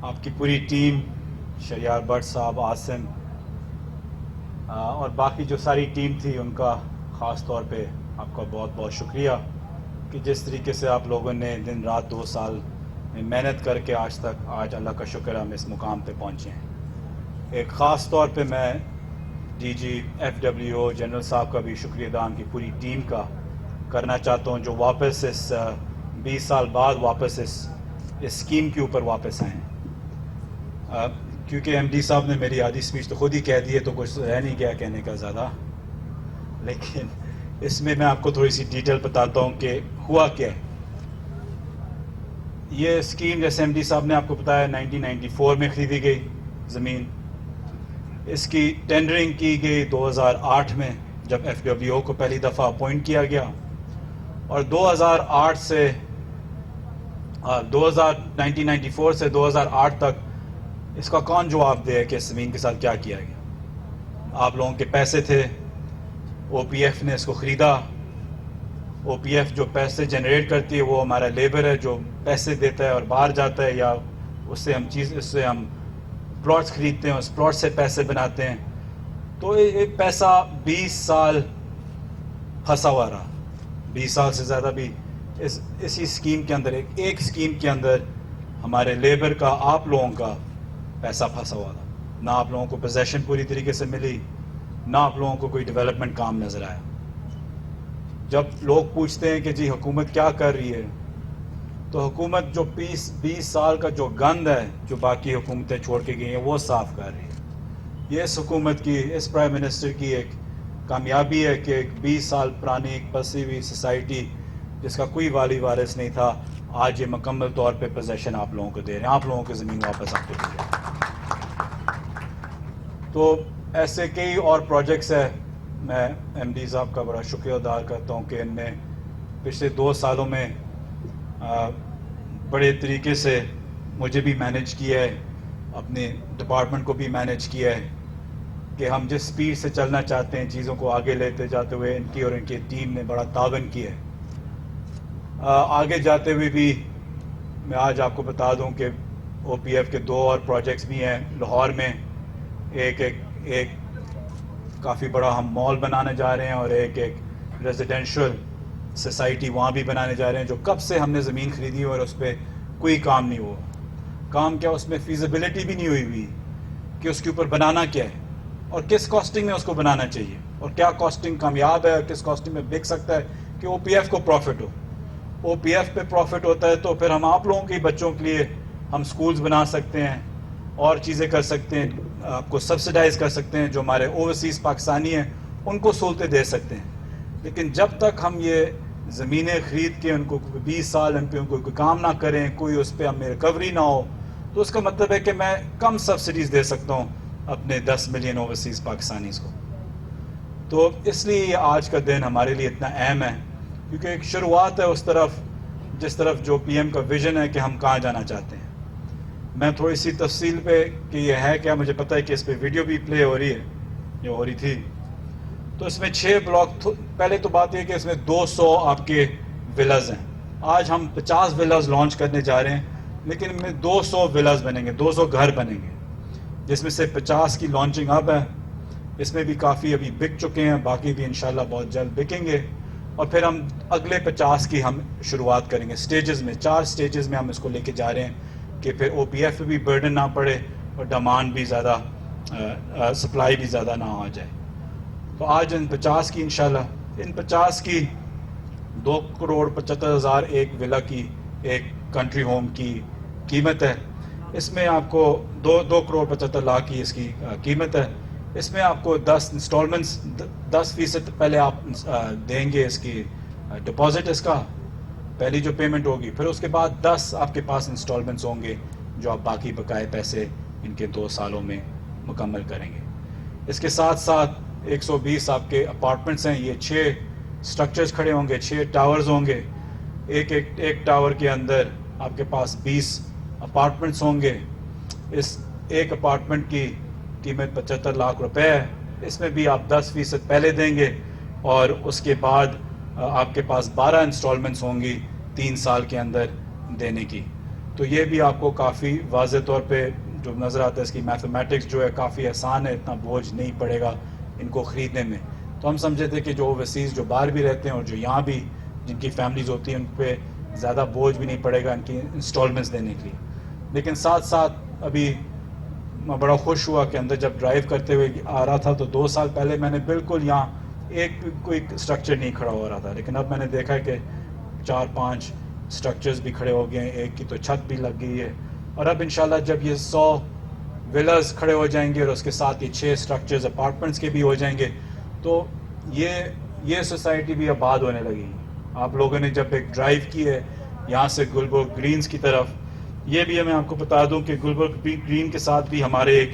آپ کی پوری ٹیم، شہریار بٹ صاحب، عاصم اور باقی جو ساری ٹیم تھی، ان کا خاص طور پہ آپ کا بہت بہت شکریہ کہ جس طریقے سے آپ لوگوں نے دن رات 2 سال میں محنت کر کے آج اللہ کا شکر ہم اس مقام پہ پہنچے ہیں۔ ایک خاص طور پہ میں D G F W O general صاحب کا بھی شکریہ ادا ان کی پوری ٹیم کا کرنا چاہتا ہوں، جو واپس اس 20 سال بعد واپس اس اسکیم کے اوپر واپس آئے ہیں۔ کیونکہ ایم ڈی صاحب نے میری آدھی اسپیچ تو خود ہی کہہ دی ہے، تو کچھ رہ نہیں گیا کہنے کا زیادہ، لیکن اس میں آپ کو تھوڑی سی ڈیٹیل بتاتا ہوں کہ ہوا کیا ہے۔ یہ اسکیم جیسے ایم ڈی صاحب نے آپ کو بتایا 1994 میں خریدی گئی زمین، اس کی ٹینڈرنگ کی گئی 2008 میں جب ایف ڈبلیو او کو پہلی دفعہ اپوائنٹ کیا گیا، اور 2008 سے 1994 سے 2008 تک اس کا کون جواب دے کہ اس زمین کے ساتھ کیا کیا گیا؟ آپ لوگوں کے پیسے تھے، او پی ایف نے اس کو خریدا۔ او پی ایف جو پیسے جنریٹ کرتی ہے وہ ہمارا لیبر ہے جو پیسے دیتا ہے اور باہر جاتا ہے، یا اس سے ہم پلاٹس خریدتے ہیں، اس پلاٹ سے پیسے بناتے ہیں۔ تو یہ پیسہ 20 سال پھنسا ہوا رہا، 20 سال سے زیادہ بھی اسی اسکیم کے اندر، ایک اسکیم کے اندر ہمارے لیبر کا، آپ لوگوں کا پیسہ پھنسا ہوا تھا۔ نہ آپ لوگوں کو پوزیشن پوری طریقے سے ملی، نہ آپ لوگوں کو کوئی ڈیولپمنٹ کام نظر آیا۔ جب لوگ پوچھتے ہیں کہ جی حکومت کیا کر رہی ہے، تو حکومت جو 20 سال کا جو گند ہے جو باقی حکومتیں چھوڑ کے گئی ہیں وہ صاف کر رہی ہے۔ یہ اس حکومت کی، اس پرائم منسٹر کی ایک کامیابی ہے کہ ایک 20 سال پرانی ایک پسی ہوئی سوسائٹی جس کا کوئی والی وارث نہیں تھا، آج یہ مکمل طور پہ پوزیشن آپ لوگوں کو دے رہے ہیں، آپ لوگوں کی زمین واپس آپ کو دے رہے ہیں۔ تو ایسے کئی اور پروجیکٹس ہیں۔ میں ایم ڈی صاحب کا بڑا شکریہ ادا کرتا ہوں کہ ان نے پچھلے 2 سالوں میں بڑے طریقے سے مجھے بھی مینیج کیا ہے، اپنے ڈپارٹمنٹ کو بھی مینیج کیا ہے کہ ہم جس سپیڈ سے چلنا چاہتے ہیں چیزوں کو آگے لیتے جاتے ہوئے ان کی اور ان کی ٹیم نے بڑا تعاون کیا ہے۔ آگے جاتے ہوئے بھی میں آج آپ کو بتا دوں کہ او پی ایف کے 2 اور پروجیکٹس بھی ہیں لاہور میں، ایک کافی بڑا ہم مال بنانے جا رہے ہیں، اور ایک ریزیڈینشل سوسائٹی وہاں بھی بنانے جا رہے ہیں، جو کب سے ہم نے زمین خریدی اور اس پہ کوئی کام نہیں ہوا۔ کام کیا، اس میں فیزیبلٹی بھی نہیں ہوئی کہ اس کے اوپر بنانا کیا ہے اور کس کاسٹنگ میں اس کو بنانا چاہیے، اور کیا کاسٹنگ کامیاب ہے اور کس کاسٹنگ میں بک سکتا ہے کہ او پی ایف کو پروفٹ ہو۔ او پی ایف پہ پروفٹ ہوتا ہے تو پھر ہم آپ لوگوں کے بچوں کے لیے ہم سکولز بنا سکتے ہیں اور چیزیں کر سکتے ہیں، آپ کو سبسیڈائز کر سکتے ہیں، جو ہمارے اوورسیز پاکستانی ہیں ان کو سہولتیں دے سکتے ہیں۔ لیکن جب تک ہم یہ زمینیں خرید کے ان کو 20 سال ان پہ ان کو کوئی کام نہ کریں، کوئی اس پہ ہمیں ریکوری نہ ہو، تو اس کا مطلب ہے کہ میں کم سبسڈیز دے سکتا ہوں اپنے 10 ملین اوورسیز پاکستانیز کو۔ تو اس لیے یہ آج کا دن ہمارے لیے اتنا اہم ہے، کیونکہ ایک شروعات ہے اس طرف جس طرف جو پی ایم کا ویژن ہے کہ ہم کہاں جانا چاہتے ہیں۔ میں تھوڑی سی تفصیل پہ کہ یہ ہے کیا، مجھے پتہ ہے کہ اس پہ ویڈیو بھی پلے ہو رہی ہے، جو ہو رہی تھی۔ تو اس میں 6 بلاک، پہلے تو بات یہ کہ اس میں 200 آپ کے ویلاز ہیں۔ آج ہم 50 ویلاز لانچ کرنے جا رہے ہیں، لیکن ان میں 200 ویلاز بنیں گے، 200 گھر بنیں گے، جس میں سے 50 کی لانچنگ اب ہے۔ اس میں بھی کافی ابھی بک چکے ہیں، باقی بھی انشاءاللہ بہت جلد بکیں گے، اور پھر ہم اگلے 50 کی ہم شروعات کریں گے سٹیجز میں، 4 سٹیجز میں ہم اس کو لے کے جا رہے ہیں کہ پھر او پی ایف پہ بھی برڈن نہ پڑے اور ڈیمانڈ بھی زیادہ، سپلائی بھی زیادہ نہ ہو جائے۔ تو آج ان 50 کی انشاءاللہ، ان 50 کی 2,75,000 ایک ولا کی، ایک کنٹری ہوم کی قیمت ہے۔ اس میں آپ کو 2,75,00,000 کی اس کی قیمت ہے۔ اس میں آپ کو 10 انسٹالمنٹس، 10% پہلے آپ دیں گے اس کی ڈپازٹ، اس کا پہلی جو پیمنٹ ہوگی، پھر اس کے بعد 10 آپ کے پاس انسٹالمنٹس ہوں گے جو آپ باقی بقائے پیسے ان کے 2 سالوں میں مکمل کریں گے۔ اس کے ساتھ ساتھ 120 آپ کے اپارٹمنٹس ہیں، یہ 6 سٹرکچرز کھڑے ہوں گے، 6 ٹاورز ہوں گے، ایک ٹاور کے اندر آپ کے پاس 20 اپارٹمنٹس ہوں گے۔ اس ایک اپارٹمنٹ کی قیمت 75 لاکھ روپے ہے۔ اس میں بھی آپ 10% پہلے دیں گے، اور اس کے بعد آپ کے پاس 12 انسٹالمنٹس ہوں گی 3 سال کے اندر دینے کی۔ تو یہ بھی آپ کو کافی واضح طور پہ جو نظر آتا ہے اس کی میتھمیٹکس جو ہے کافی آسان ہے, اتنا بوجھ نہیں پڑے گا ان کو خریدنے میں. تو ہم سمجھے تھے کہ جو اوورسیز جو باہر بھی رہتے ہیں اور جو یہاں بھی جن کی فیملیز ہوتی ہیں ان پہ زیادہ بوجھ بھی نہیں پڑے گا ان کی انسٹالمنٹس دینے کے لیے. لیکن ساتھ ساتھ ابھی میں بڑا خوش ہوا کہ اندر جب ڈرائیو کرتے ہوئے آ رہا تھا تو 2 سال پہلے میں نے بالکل یہاں ایک کوئی اسٹرکچر نہیں کھڑا ہو رہا تھا, لیکن اب میں نے دیکھا کہ 4-5 اسٹرکچرز بھی کھڑے ہو گئے ہیں, ایک کی تو چھت بھی لگ گئی ہے. اور اب انشاءاللہ جب یہ 100 ویلرز کھڑے ہو جائیں گے اور اس کے ساتھ یہ 6 اسٹرکچرز اپارٹمنٹس کے بھی ہو جائیں گے تو یہ سوسائٹی بھی آباد ہونے لگی. آپ لوگوں نے جب ایک ڈرائیو کی ہے یہاں سے گلبرگ گرینز کی طرف, یہ بھی میں آپ کو بتا دوں کہ گلبرگ گرین کے ساتھ بھی ہمارے ایک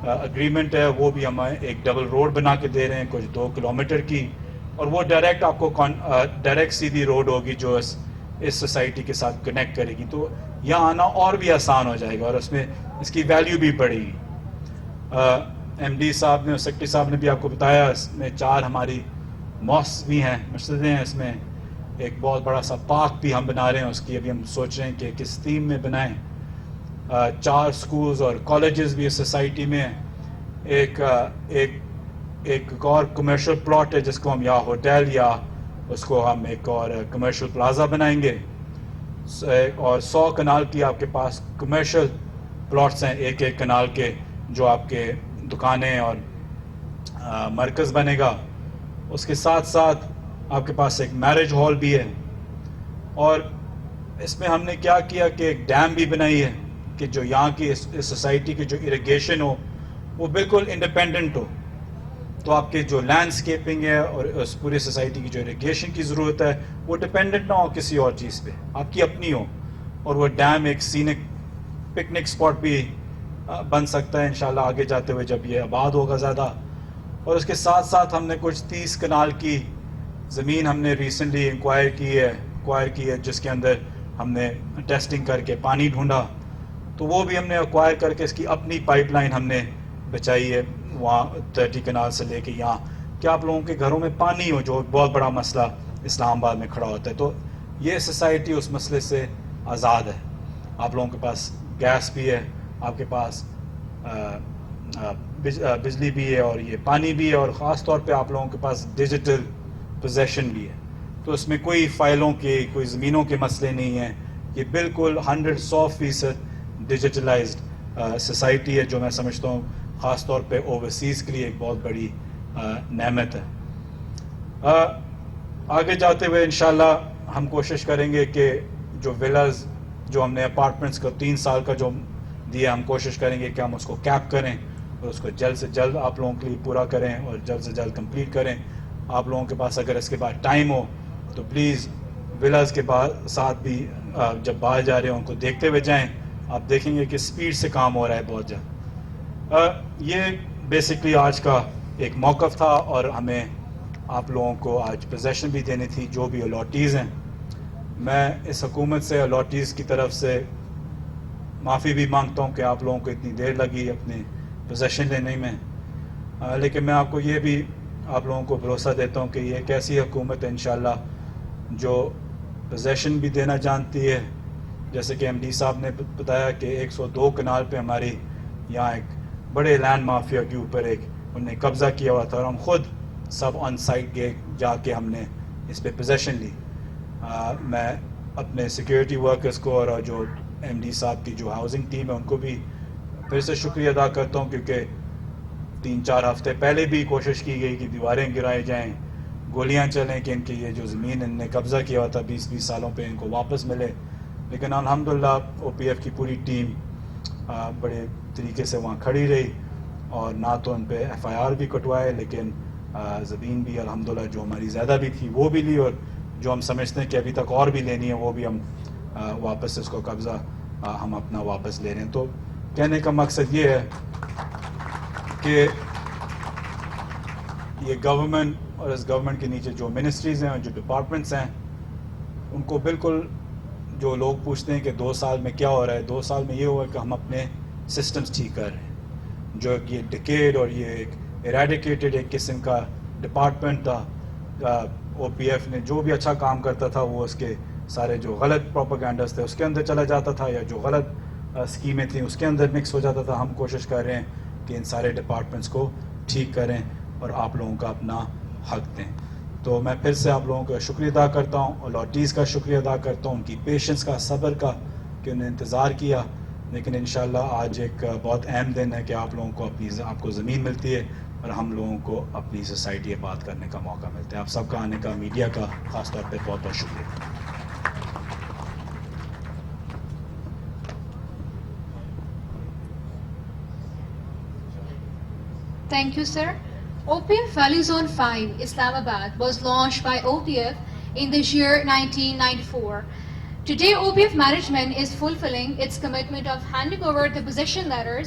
اگریمنٹ ہے, وہ بھی ہمیں ایک ڈبل روڈ بنا کے دے رہے ہیں کچھ 2 کلومیٹر کی, اور وہ ڈائریکٹ آپ کو ڈائریکٹ سیدھی روڈ ہوگی جو اس سوسائٹی کے ساتھ کنیکٹ کرے گی. تو یہاں آنا اور بھی آسان ہو جائے گا اور اس میں اس کی ویلیو بھی بڑھے گی. ایم ڈی صاحب نے اور سیکرٹری صاحب نے بھی آپ کو بتایا اس میں 4 ہماری ماسک بھی ہیں, مسجدیں ہیں, اس میں ایک بہت بڑا سا پارک بھی ہم بنا رہے ہیں, اس کی ابھی ہم سوچ رہے ہیں کہ کس تھیم میں بنائیں. 4 سکولز اور کالجز بھی اس سوسائٹی میں ہیں. ایک اور کمرشل پلاٹ ہے جس کو ہم یا ہوٹل یا اس کو ہم ایک اور کمرشل پلازا بنائیں گے, اور 100 کنال کی آپ کے پاس کمرشل پلاٹس ہیں ایک کنال کے جو آپ کے دکانیں اور مرکز بنے گا. اس کے ساتھ ساتھ آپ کے پاس ایک میرج ہال بھی ہے, اور اس میں ہم نے کیا کیا کہ ایک ڈیم بھی بنائی ہے کہ جو یہاں کی اس سوسائٹی کی جو اریگیشن ہو وہ بالکل انڈیپینڈنٹ ہو. تو آپ کے جو لینڈسکیپنگ ہے اور اس پوری سوسائٹی کی جو اریگیشن کی ضرورت ہے وہ ڈیپینڈنٹ نہ ہو کسی اور چیز پہ, آپ کی اپنی ہو. اور وہ ڈیم ایک سینک پکنک اسپاٹ بھی بن سکتا ہے انشاءاللہ آگے جاتے ہوئے جب یہ آباد ہوگا زیادہ. اور اس کے ساتھ ساتھ ہم نے کچھ 30 کنال کی زمین ہم نے ریسنٹلی انکوائر کی ہے جس کے اندر ہم نے ٹیسٹنگ کر کے پانی ڈھونڈا, تو وہ بھی ہم نے ایکوائر کر کے اس کی اپنی پائپ لائن ہم نے بچائی ہے وہاں 30 کنال سے لے کے یہاں, کہ آپ لوگوں کے گھروں میں پانی ہو جو بہت بڑا مسئلہ اسلام آباد میں کھڑا ہوتا ہے. تو یہ سوسائٹی اس مسئلے سے آزاد ہے. آپ لوگوں کے پاس گیس بھی ہے, آپ کے پاس بجلی بھی ہے اور یہ پانی بھی ہے, اور خاص طور پہ آپ لوگوں کے پاس ڈیجیٹل پوزیشن بھی ہے. تو اس میں کوئی فائلوں کے کوئی زمینوں کے مسئلے نہیں ہیں, یہ بالکل 100% ڈیجیٹلائزڈ سوسائٹی ہے جو میں سمجھتا ہوں خاص طور پہ اوورسیز کے لیے ایک بہت بڑی نعمت ہے. آگے جاتے ہوئے انشاءاللہ ہم کوشش کریں گے کہ جو ویلاز جو ہم نے اپارٹمنٹس کو 3 سال کا جو دیا ہم کوشش کریں گے کہ ہم اس کو کیپ کریں اور اس کو جلد سے جلد آپ لوگوں کے لیے پورا کریں اور جلد سے جلد کمپلیٹ کریں. آپ لوگوں کے پاس اگر اس کے بعد ٹائم ہو تو پلیز ویلاز کے ساتھ بھی جب باہر جا رہے ہوں ان کو دیکھتے ہوئے جائیں, آپ دیکھیں گے کہ سپیڈ سے کام ہو رہا ہے بہت جلد. یہ بیسکلی آج کا ایک موقف تھا اور ہمیں آپ لوگوں کو آج پوزیشن بھی دینی تھی جو بھی الاٹیز ہیں. میں اس حکومت سے الاٹیز کی طرف سے معافی بھی مانگتا ہوں کہ آپ لوگوں کو اتنی دیر لگی اپنے پوزیشن لینے میں, لیکن میں آپ کو یہ بھی آپ لوگوں کو بھروسہ دیتا ہوں کہ یہ ایک ایسی حکومت ہے انشاءاللہ جو پوزیشن بھی دینا جانتی ہے. جیسے کہ ایم ڈی صاحب نے بتایا کہ 102 کنال پہ ہماری یہاں ایک بڑے لینڈ مافیا کے اوپر انہوں نے قبضہ کیا ہوا تھا اور ہم خود سب آن سائٹ گئے جا کے ہم نے اس پہ پوزیشن لی. میں اپنے سیکیورٹی ورکرز کو اور جو ایم ڈی صاحب کی جو ہاؤسنگ ٹیم ہے ان کو بھی پھر سے شکریہ ادا کرتا ہوں, کیونکہ 3-4 ہفتے پہلے بھی کوشش کی گئی کہ دیواریں گرائی جائیں, گولیاں چلیں کہ ان کی یہ جو زمین ان نے قبضہ کیا ہوا تھا 20 سالوں پہ ان کو واپس ملے. لیکن الحمدللہ او پی ایف کی پوری ٹیم بڑے طریقے سے وہاں کھڑی رہی اور نہ تو ان پہ ایف آئی آر بھی کٹوائے لیکن زمین بھی الحمدللہ جو ہماری زیادہ بھی تھی وہ بھی لی, اور جو ہم سمجھتے ہیں کہ ابھی تک اور بھی لینی ہے وہ بھی ہم واپس اس کو قبضہ ہم اپنا واپس لے رہے ہیں. تو کہنے کا مقصد یہ ہے کہ یہ گورنمنٹ اور اس گورنمنٹ کے نیچے جو منسٹریز ہیں اور جو ڈپارٹمنٹس ہیں ان کو بالکل جو لوگ پوچھتے ہیں کہ 2 سال میں کیا ہو رہا ہے, 2 سال میں یہ ہوا کہ ہم اپنے سسٹمز ٹھیک کر رہے ہیں. جو یہ ڈکیڈ اور یہ ایک ایریڈیکیٹڈ ایک قسم کا ڈپارٹمنٹ تھا, او پی ایف نے جو بھی اچھا کام کرتا تھا وہ اس کے سارے جو غلط پروپیگنڈاز تھے اس کے اندر چلا جاتا تھا، یا جو غلط اسکیمیں تھیں اس کے اندر مکس ہو جاتا تھا. ہم کوشش کر رہے ہیں کہ ان سارے ڈپارٹمنٹس کو ٹھیک کریں اور آپ لوگوں کا اپنا حق دیں. تو میں پھر سے آپ لوگوں کا شکریہ ادا کرتا ہوں، الاٹیز کا شکریہ ادا کرتا ہوں، ان کی پیشنس کا، صبر کا، کہ انہوں نے انتظار کیا. لیکن انشاءاللہ آج ایک بہت اہم دن ہے کہ آپ لوگوں کو آپ کو زمین ملتی ہے اور ہم لوگوں کو اپنی سوسائٹی آباد کرنے کا موقع ملتا ہے. آپ سب کا آنے کا، میڈیا کا خاص طور پہ بہت بہت شکریہ. Thank you, sir. OPF Valley Zone 5, Islamabad, was launched by OPF in the year 1994. Today, OPF management is fulfilling its commitment of handing over the possession letters